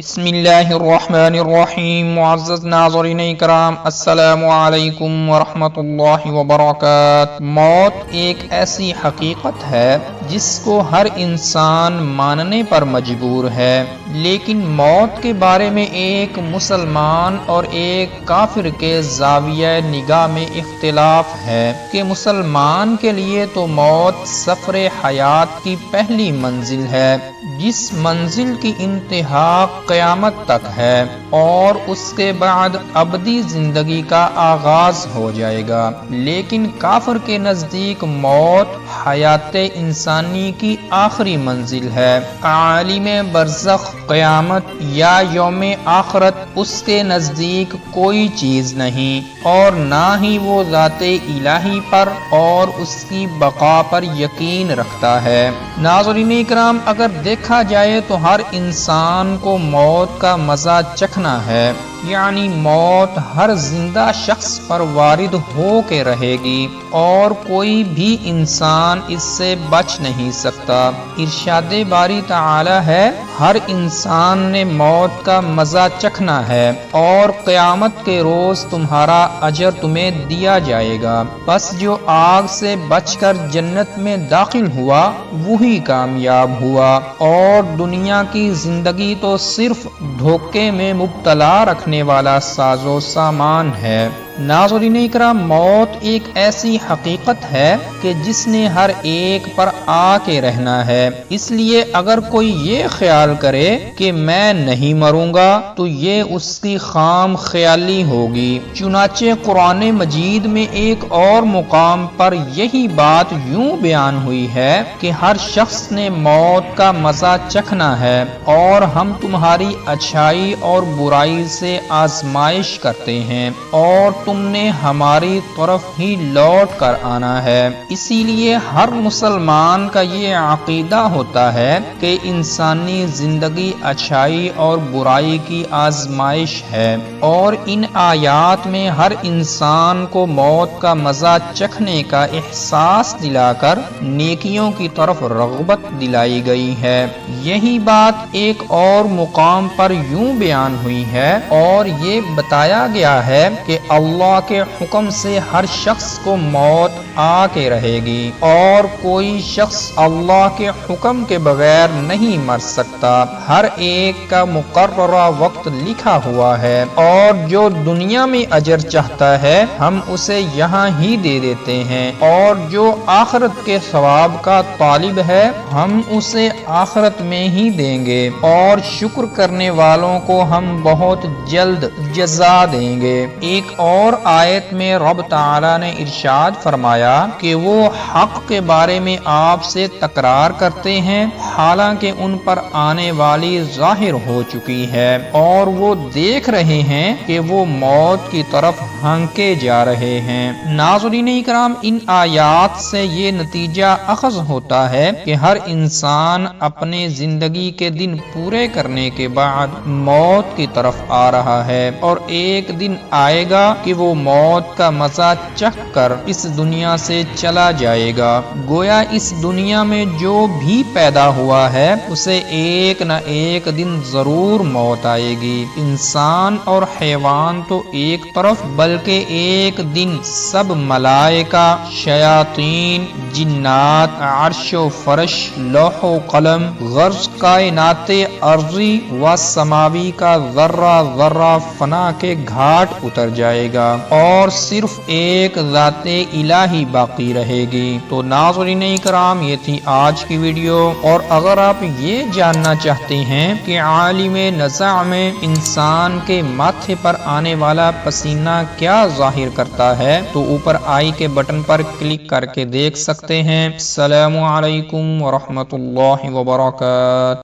بسم اللہ الرحمن الرحیم۔ معزز ناظرین اکرام، السلام علیکم ورحمۃ اللہ وبرکاتہ۔ موت ایک ایسی حقیقت ہے جس کو ہر انسان ماننے پر مجبور ہے، لیکن موت کے بارے میں ایک مسلمان اور ایک کافر کے زاویہ نگاہ میں اختلاف ہے کہ مسلمان کے لیے تو موت سفر حیات کی پہلی منزل ہے، جس منزل کی انتہا قیامت تک ہے، اور اس کے بعد ابدی زندگی کا آغاز ہو جائے گا۔ لیکن کافر کے نزدیک موت حیات انسانی کی آخری منزل ہے۔ عالم برزخ، قیامت یا یوم آخرت اس کے نزدیک کوئی چیز نہیں، اور نہ ہی وہ ذات الہی پر اور اس کی بقا پر یقین رکھتا ہے۔ ناظرین اکرام، اگر دیکھا جائے تو ہر انسان کو موت کا مزہ چکھنا ہے، یعنی موت ہر زندہ شخص پر وارد ہو کے رہے گی اور کوئی بھی انسان اس سے بچ نہیں سکتا۔ ارشاد باری تعالی ہے، ہر انسان نے موت کا مزہ چکھنا ہے اور قیامت کے روز تمہارا اجر تمہیں دیا جائے گا۔ بس جو آگ سے بچ کر جنت میں داخل ہوا وہی کامیاب ہوا، اور دنیا کی زندگی تو صرف دھوکے میں مبتلا رکھنے والا ساز و سامان ہے۔ ناظرین اکرام، موت ایک ایسی حقیقت ہے کہ جس نے ہر ایک پر آ کے رہنا ہے، اس لیے اگر کوئی یہ خیال کرے کہ میں نہیں مروں گا تو یہ اس کی خام خیالی ہوگی۔ چنانچہ قرآن مجید میں ایک اور مقام پر یہی بات یوں بیان ہوئی ہے کہ ہر شخص نے موت کا مزہ چکھنا ہے، اور ہم تمہاری اچھائی اور برائی سے آزمائش کرتے ہیں، اور تم نے ہماری طرف ہی لوٹ کر آنا ہے۔ اسی لیے ہر مسلمان کا یہ عقیدہ ہوتا ہے کہ انسانی زندگی اچھائی اور برائی کی آزمائش ہے، اور ان آیات میں ہر انسان کو موت کا مزہ چکھنے کا احساس دلا کر نیکیوں کی طرف رغبت دلائی گئی ہے۔ یہی بات ایک اور مقام پر یوں بیان ہوئی ہے، اور یہ بتایا گیا ہے کہ اللہ کے حکم سے ہر شخص کو موت آ کے رہے گی، اور کوئی شخص اللہ کے حکم کے بغیر نہیں مر سکتا۔ ہر ایک کا مقررہ وقت لکھا ہوا ہے، اور جو دنیا میں اجر چاہتا ہے ہم اسے یہاں ہی دے دیتے ہیں، اور جو آخرت کے ثواب کا طالب ہے ہم اسے آخرت میں ہی دیں گے، اور شکر کرنے والوں کو ہم بہت جلد جزا دیں گے۔ ایک اور آیت میں رب تعالی نے ارشاد فرمایا کہ وہ حق کے بارے میں آپ سے تکرار کرتے ہیں، حالانکہ ان پر آنے والی ظاہر ہو چکی ہے، اور وہ دیکھ رہے ہیں کہ وہ موت کی طرف ہانکے جا رہے ہیں۔ ناظرین اکرام، ان آیات سے یہ نتیجہ اخذ ہوتا ہے کہ ہر انسان اپنے زندگی کے دن پورے کرنے کے بعد موت کی طرف آ رہا ہے، اور ایک دن آئے گا کہ وہ موت کا مزہ چکھ کر اس دنیا سے چلا جائے گا۔ گویا اس دنیا میں جو بھی پیدا ہوا ہے اسے ایک نہ ایک دن ضرور موت آئے گی۔ انسان اور حیوان تو ایک طرف، بلکہ ایک دن سب ملائکہ، شیاطین، جنات، عرش و فرش، لوح و قلم، غرض کائنات ارضی و سماوی کا ذرہ ذرہ فنا کے گھاٹ اتر جائے گا، اور صرف ایک ذات الہی باقی رہے گی۔ تو ناظرین اکرام، یہ تھی آج کی ویڈیو، اور اگر آپ یہ جاننا چاہتے ہیں کہ عالم نزع میں انسان کے ماتھے پر آنے والا پسینہ کیا ظاہر کرتا ہے تو اوپر آئی کے بٹن پر کلک کر کے دیکھ سکتے ہیں۔ السلام علیکم ورحمۃ اللہ وبرکاتہ۔